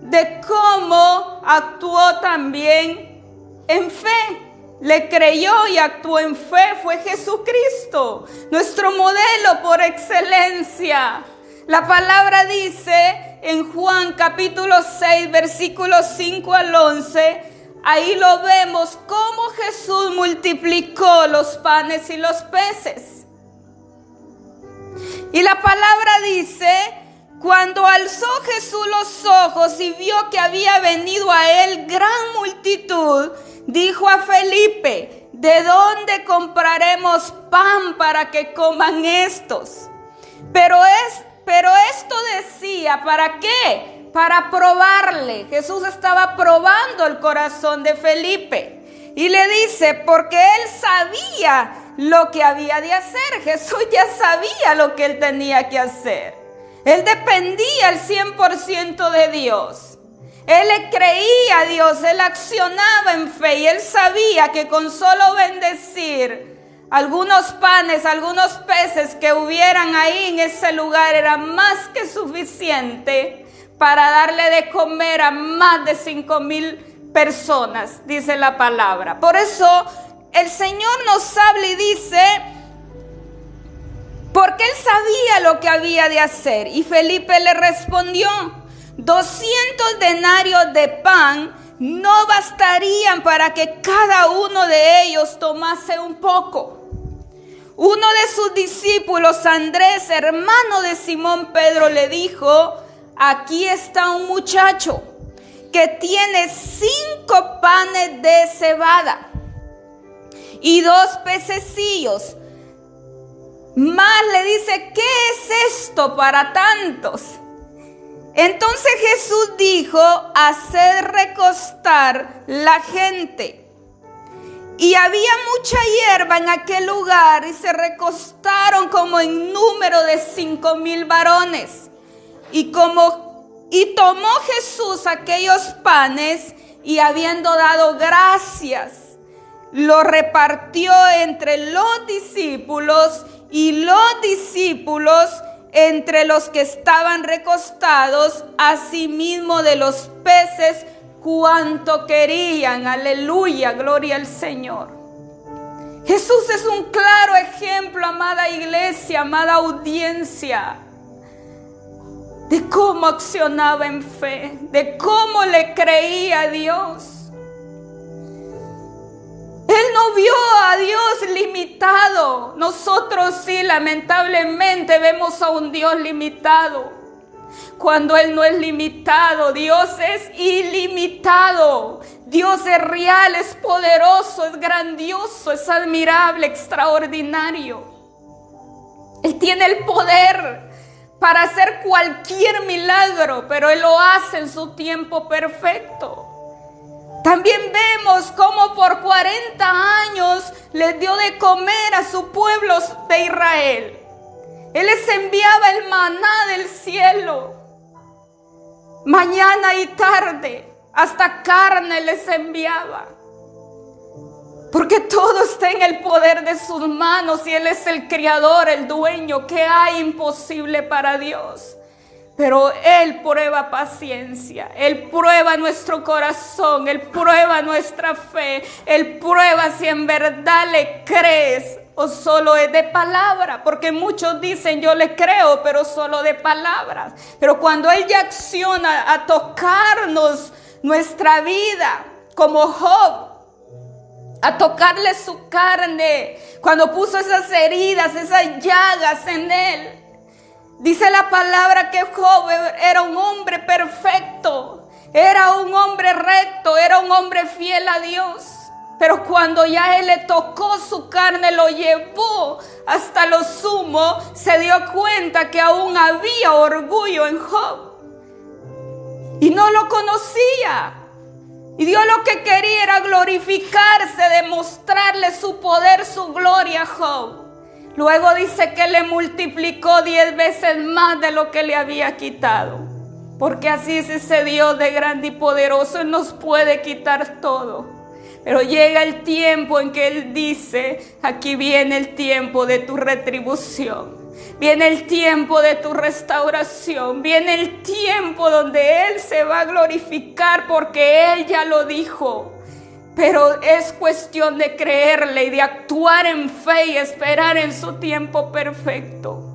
de cómo actuó también en fe. Le creyó y actuó en fe, fue Jesucristo, nuestro modelo por excelencia. La palabra dice en Juan capítulo 6, versículos 5 al 11, ahí lo vemos cómo Jesús multiplicó los panes y los peces. Y la palabra dice: cuando alzó Jesús los ojos y vio que había venido a él gran multitud, dijo a Felipe: ¿de dónde compraremos pan para que coman estos? Pero esto decía, ¿para qué? Para probarle. Jesús estaba probando el corazón de Felipe. Y le dice, porque él sabía lo que había de hacer. Jesús ya sabía lo que él tenía que hacer. Él dependía al 100% de Dios. Él le creía a Dios, él accionaba en fe y él sabía que con solo bendecir algunos panes, algunos peces que hubieran ahí en ese lugar era más que suficiente para darle de comer a más de 5,000 personas, dice la palabra. Por eso el Señor nos habla y dice, porque él sabía lo que había de hacer. Y Felipe le respondió: 200 denarios de pan no bastarían para que cada uno de ellos tomase un poco. Uno de sus discípulos, Andrés, hermano de Simón Pedro, le dijo: aquí está un muchacho que tiene 5 panes de cebada y 2 pececillos. Más le dice: ¿qué es esto para tantos? Entonces Jesús dijo: haced recostar la gente. Y había mucha hierba en aquel lugar, y se recostaron como en número de 5,000 varones. Y tomó Jesús aquellos panes, y habiendo dado gracias, lo repartió entre los discípulos, y los discípulos entre los que estaban recostados, asimismo de los peces cuanto querían. Aleluya, gloria al Señor. Jesús es un claro ejemplo, amada iglesia, amada audiencia, de cómo accionaba en fe, de cómo le creía a Dios. Él no vio a Dios limitado. Nosotros sí, lamentablemente, vemos a un Dios limitado. Cuando Él no es limitado, Dios es ilimitado. Dios es real, es poderoso, es grandioso, es admirable, extraordinario. Él tiene el poder para hacer cualquier milagro, pero Él lo hace en su tiempo perfecto. También vemos cómo por 40 años les dio de comer a su pueblo de Israel. Él les enviaba el maná del cielo, mañana y tarde, hasta carne les enviaba. Porque todo está en el poder de sus manos y Él es el creador, el dueño. ¿Qué hay imposible para Dios? Pero Él prueba paciencia, Él prueba nuestro corazón, Él prueba nuestra fe, Él prueba si en verdad le crees o solo es de palabra. Porque muchos dicen yo le creo, pero solo de palabras. Pero cuando Él ya acciona a tocarnos nuestra vida, como Job, a tocarle su carne, cuando puso esas heridas, esas llagas en él. Dice la palabra que Job era un hombre perfecto, era un hombre recto, era un hombre fiel a Dios. Pero cuando ya Él le tocó su carne, lo llevó hasta lo sumo, se dio cuenta que aún había orgullo en Job. Y no lo conocía. Y Dios lo que quería era glorificarse, demostrarle su poder, su gloria a Job. Luego dice que le multiplicó 10 veces más de lo que le había quitado. Porque así es ese Dios de grande y poderoso. Él nos puede quitar todo. Pero llega el tiempo en que Él dice, aquí viene el tiempo de tu retribución. Viene el tiempo de tu restauración. Viene el tiempo donde Él se va a glorificar porque Él ya lo dijo. Pero es cuestión de creerle y de actuar en fe y esperar en su tiempo perfecto.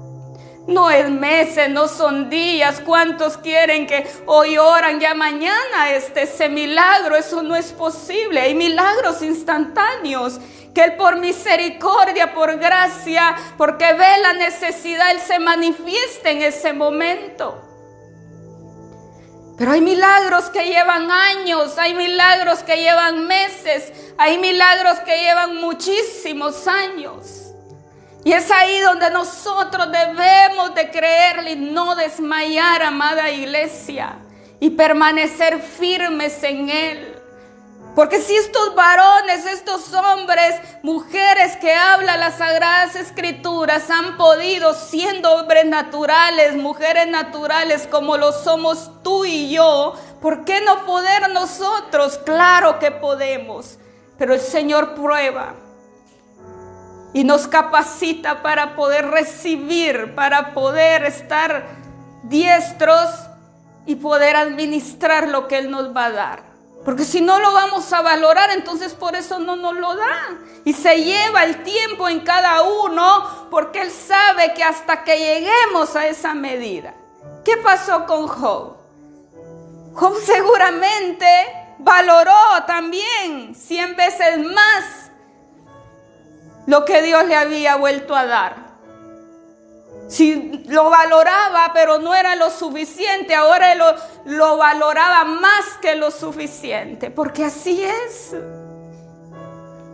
No es meses, no son días. ¿Cuántos quieren que hoy oran, ya mañana ese milagro? Eso no es posible. Hay milagros instantáneos. Que Él por misericordia, por gracia, porque ve la necesidad, Él se manifiesta en ese momento. Pero hay milagros que llevan años, hay milagros que llevan meses, hay milagros que llevan muchísimos años. Y es ahí donde nosotros debemos de creerle y no desmayar, amada iglesia, y permanecer firmes en Él. Porque si estos varones, estos hombres, mujeres que hablan las Sagradas Escrituras han podido, siendo hombres naturales, mujeres naturales como lo somos tú y yo, ¿por qué no poder nosotros? Claro que podemos, pero el Señor prueba y nos capacita para poder recibir, para poder estar diestros y poder administrar lo que Él nos va a dar. Porque si no lo vamos a valorar, entonces por eso no nos lo da. Y se lleva el tiempo en cada uno, porque Él sabe que hasta que lleguemos a esa medida. ¿Qué pasó con Job? Job seguramente valoró también 100 veces más lo que Dios le había vuelto a dar. Si lo valoraba, pero no era lo suficiente, ahora él lo valoraba más que lo suficiente, porque así es.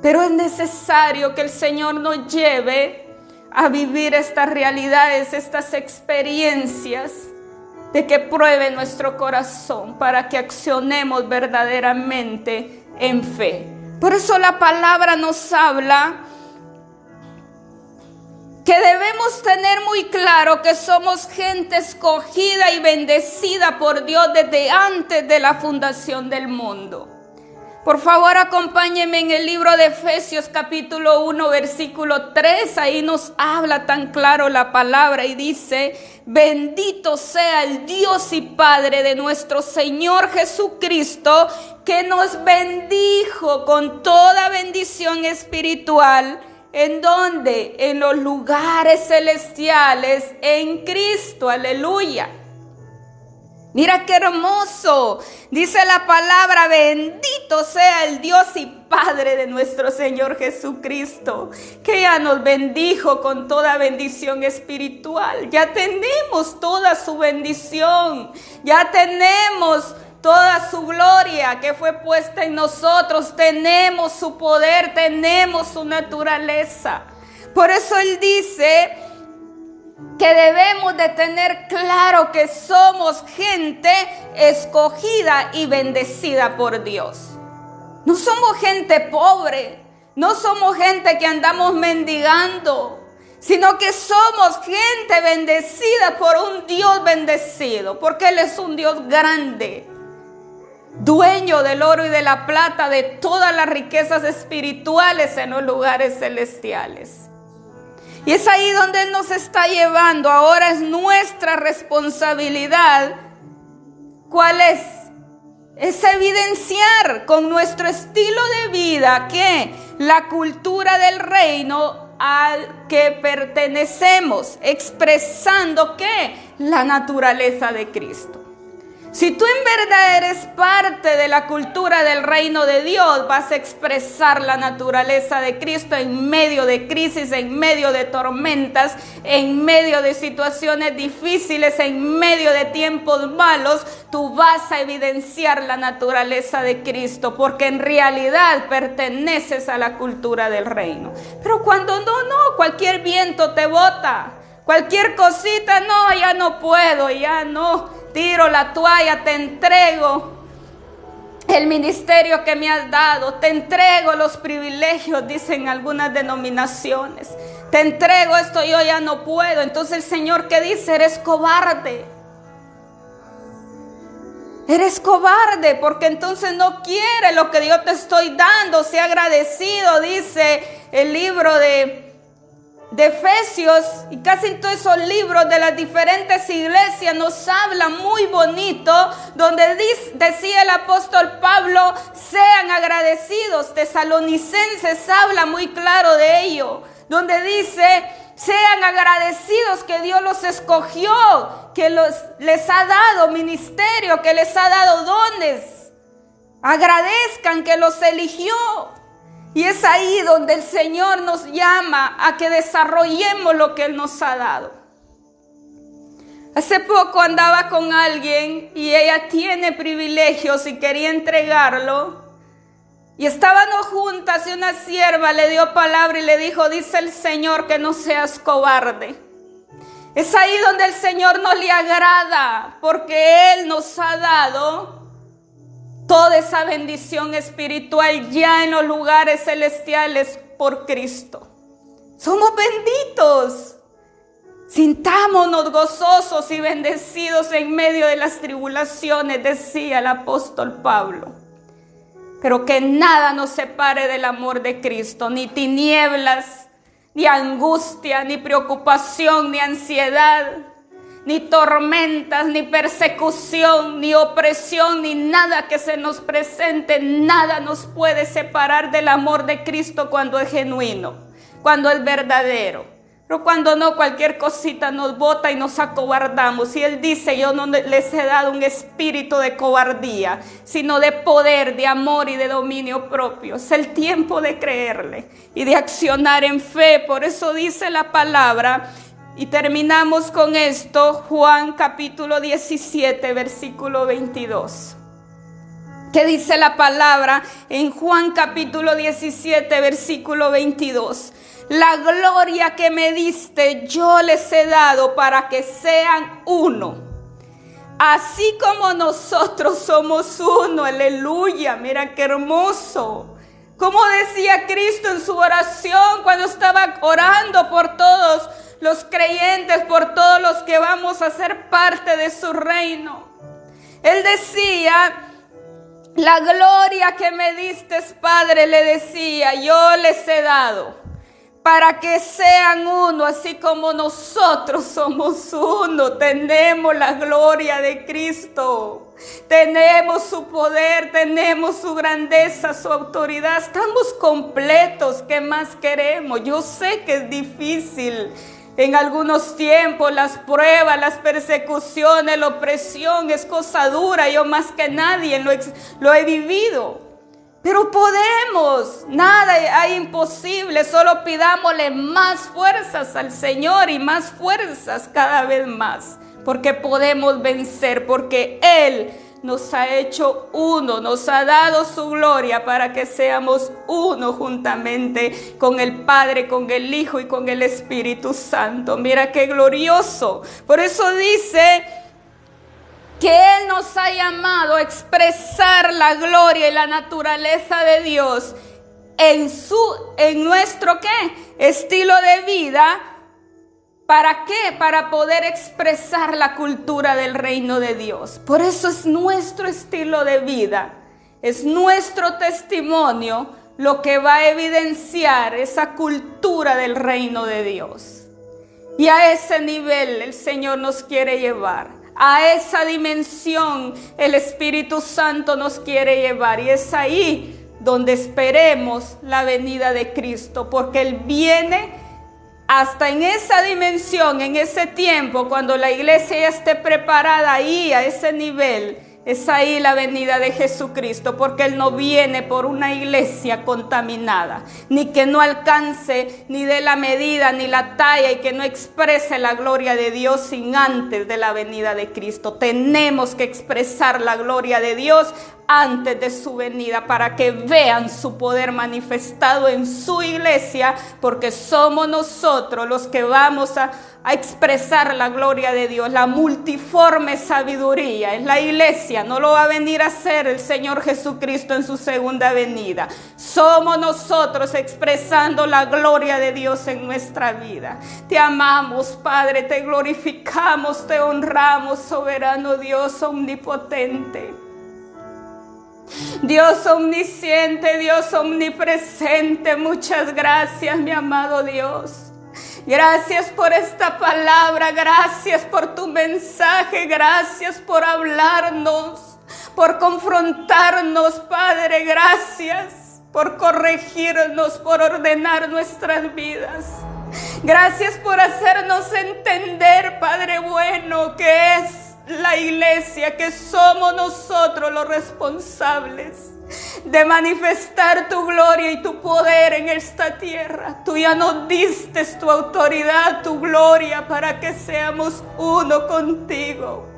Pero es necesario que el Señor nos lleve a vivir estas realidades, estas experiencias, de que pruebe nuestro corazón para que accionemos verdaderamente en fe. Por eso la palabra nos habla que debemos tener muy claro que somos gente escogida y bendecida por Dios desde antes de la fundación del mundo. Por favor, acompáñenme en el libro de Efesios capítulo 1, versículo 3. Ahí nos habla tan claro la palabra y dice: bendito sea el Dios y Padre de nuestro Señor Jesucristo, que nos bendijo con toda bendición espiritual. ¿En dónde? En los lugares celestiales, en Cristo, aleluya. Mira qué hermoso, dice la palabra: bendito sea el Dios y Padre de nuestro Señor Jesucristo, que ya nos bendijo con toda bendición espiritual. Ya tenemos toda su bendición, ya tenemos toda su gloria que fue puesta en nosotros, tenemos su poder, tenemos su naturaleza. Por eso Él dice que debemos de tener claro que somos gente escogida y bendecida por Dios. No somos gente pobre, no somos gente que andamos mendigando, sino que somos gente bendecida por un Dios bendecido, porque Él es un Dios grande. dueño del oro y de la plata, de todas las riquezas espirituales en los lugares celestiales. Y es ahí donde Él nos está llevando. Ahora es nuestra responsabilidad. ¿Cuál es? Es evidenciar con nuestro estilo de vida que la cultura del reino al que pertenecemos, expresando que la naturaleza de Cristo. Si tú en verdad eres parte de la cultura del reino de Dios, vas a expresar la naturaleza de Cristo en medio de crisis, en medio de tormentas, en medio de situaciones difíciles, en medio de tiempos malos. Tú vas a evidenciar la naturaleza de Cristo, porque en realidad perteneces a la cultura del reino. Pero cuando no, cualquier viento te bota, cualquier cosita, no, ya no puedo, ya no. Tiro la toalla, te entrego el ministerio que me has dado, te entrego los privilegios, dicen algunas denominaciones. Te entrego esto, yo ya no puedo. Entonces el Señor, ¿qué dice? Eres cobarde. Eres cobarde porque entonces no quiere lo que yo te estoy dando. Sea agradecido, dice el libro de Efesios, y casi en todos esos libros de las diferentes iglesias nos habla muy bonito, donde decía el apóstol Pablo, sean agradecidos. Tesalonicenses habla muy claro de ello, donde dice, sean agradecidos que Dios los escogió, que les ha dado ministerio, que les ha dado dones. Agradezcan que los eligió. Y es ahí donde el Señor nos llama a que desarrollemos lo que Él nos ha dado. Hace poco andaba con alguien y ella tiene privilegios y quería entregarlo. Y estábamos juntas y una sierva le dio palabra y le dijo, dice el Señor que no seas cobarde. Es ahí donde el Señor nos le agrada, porque Él nos ha dado toda esa bendición espiritual ya en los lugares celestiales por Cristo. Somos benditos. Sintámonos gozosos y bendecidos en medio de las tribulaciones, decía el apóstol Pablo. Pero que nada nos separe del amor de Cristo, ni tinieblas, ni angustia, ni preocupación, ni ansiedad, ni tormentas, ni persecución, ni opresión, ni nada que se nos presente. Nada nos puede separar del amor de Cristo cuando es genuino, cuando es verdadero. Pero cuando no, cualquier cosita nos bota y nos acobardamos. Y Él dice, yo no les he dado un espíritu de cobardía, sino de poder, de amor y de dominio propio. Es el tiempo de creerle y de accionar en fe. Por eso dice la palabra, y terminamos con esto, Juan capítulo 17, versículo 22. ¿Qué dice la palabra en Juan capítulo 17, versículo 22? La gloria que me diste yo les he dado para que sean uno, así como nosotros somos uno. Aleluya, mira qué hermoso. Como decía Cristo en su oración cuando estaba orando por todos los creyentes, por todos los que vamos a ser parte de su reino. Él decía, la gloria que me diste, Padre, le decía, yo les he dado para que sean uno, así como nosotros somos uno. Tenemos la gloria de Cristo, tenemos su poder, tenemos su grandeza, su autoridad, estamos completos. ¿Qué más queremos? Yo sé que es difícil en algunos tiempos, las pruebas, las persecuciones, la opresión es cosa dura. Yo más que nadie lo he vivido. Pero podemos, nada hay imposible, solo pidámosle más fuerzas al Señor y más fuerzas cada vez más, porque podemos vencer, porque Él nos ha hecho uno, nos ha dado su gloria para que seamos uno juntamente con el Padre, con el Hijo y con el Espíritu Santo. Mira qué glorioso. Por eso dice que Él nos ha llamado a expresar la gloria y la naturaleza de Dios en nuestro ¿qué? Estilo de vida, ¿Para qué? Para poder expresar la cultura del reino de Dios. Por eso es nuestro estilo de vida, es nuestro testimonio lo que va a evidenciar esa cultura del reino de Dios. Y a ese nivel el Señor nos quiere llevar. A esa dimensión el Espíritu Santo nos quiere llevar. Y es ahí donde esperemos la venida de Cristo, porque Él viene hasta en esa dimensión, en ese tiempo, cuando la iglesia ya esté preparada ahí, a ese nivel. Es ahí la venida de Jesucristo, porque Él no viene por una iglesia contaminada, ni que no alcance ni de la medida ni la talla y que no exprese la gloria de Dios sin antes de la venida de Cristo. Tenemos que expresar la gloria de Dios antes de su venida para que vean su poder manifestado en su iglesia, porque somos nosotros los que vamos a expresar la gloria de Dios, la multiforme sabiduría. Es la iglesia, no lo va a venir a hacer el Señor Jesucristo en su segunda venida. Somos nosotros expresando la gloria de Dios en nuestra vida. Te amamos, Padre, te glorificamos, te honramos, soberano Dios omnipotente. Dios omnisciente, Dios omnipresente, muchas gracias, mi amado Dios. Gracias por esta palabra, gracias por tu mensaje, gracias por hablarnos, por confrontarnos, Padre, gracias por corregirnos, por ordenar nuestras vidas. Gracias por hacernos entender, Padre bueno, que es la iglesia, que somos nosotros los responsables de manifestar tu gloria y tu poder en esta tierra. Tú ya nos diste tu autoridad, tu gloria, para que seamos uno contigo.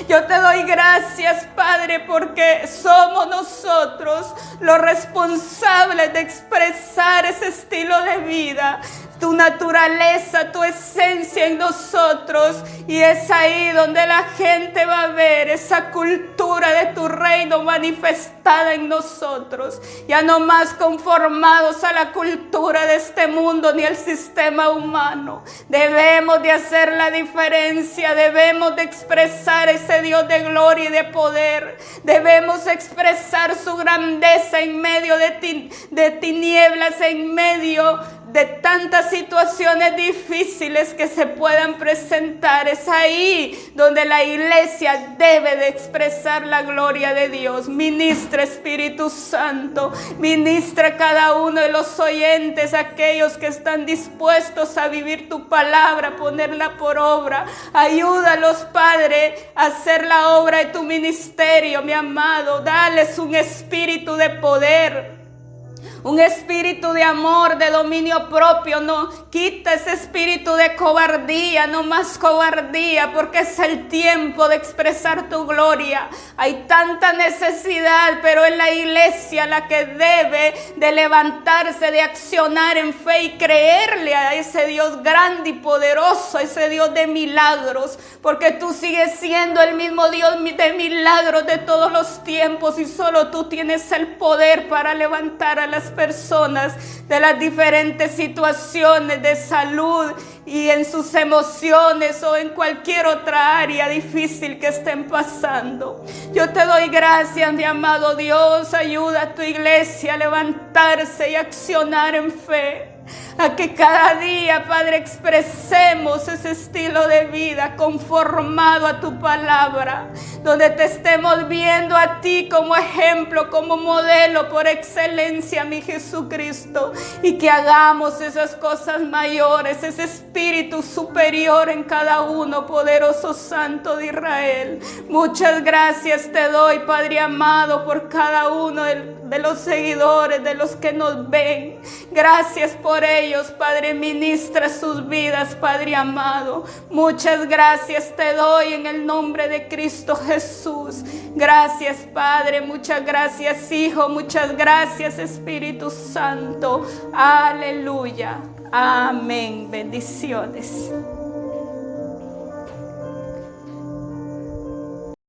Yo te doy gracias, Padre, porque somos nosotros los responsables de expresar ese estilo de vida, tu naturaleza, tu esencia en nosotros. Y es ahí donde la gente va a ver esa cultura de tu reino manifestada en nosotros. Ya no más conformados a la cultura de este mundo ni al sistema humano. Debemos de hacer la diferencia, debemos de expresar ese Dios de gloria y de poder. Debemos expresar su grandeza en medio de tinieblas, en medio de tantas situaciones difíciles que se puedan presentar. Es ahí donde la iglesia debe de expresar la gloria de Dios. Ministra, Espíritu Santo, ministra cada uno de los oyentes, aquellos que están dispuestos a vivir tu palabra, ponerla por obra. Ayúdalos, Padre, a hacer la obra de tu ministerio, mi amado. Dales un espíritu de poder, un espíritu de amor, de dominio propio. No quita ese espíritu de cobardía, no más cobardía, porque es el tiempo de expresar tu gloria. Hay tanta necesidad, pero es la iglesia la que debe de levantarse, de accionar en fe y creerle a ese Dios grande y poderoso, a ese Dios de milagros, porque tú sigues siendo el mismo Dios de milagros de todos los tiempos, y solo tú tienes el poder para levantar a las personas de las diferentes situaciones de salud y en sus emociones o en cualquier otra área difícil que estén pasando. Yo te doy gracias, mi amado Dios. Ayuda a tu iglesia a levantarse y accionar en fe, a que cada día, Padre, expresemos ese estilo de vida conformado a tu palabra, donde te estemos viendo a ti como ejemplo, como modelo por excelencia, mi Jesucristo, y que hagamos esas cosas mayores, ese espíritu superior en cada uno, poderoso Santo de Israel. Muchas gracias te doy, Padre amado, por cada uno de los seguidores, de los que nos ven. Gracias por ellos, Padre. Ministra sus vidas, Padre amado. Muchas gracias te doy en el nombre de Cristo Jesús. Gracias, Padre. Muchas gracias, Hijo. Muchas gracias, Espíritu Santo. Aleluya. Amén. Bendiciones.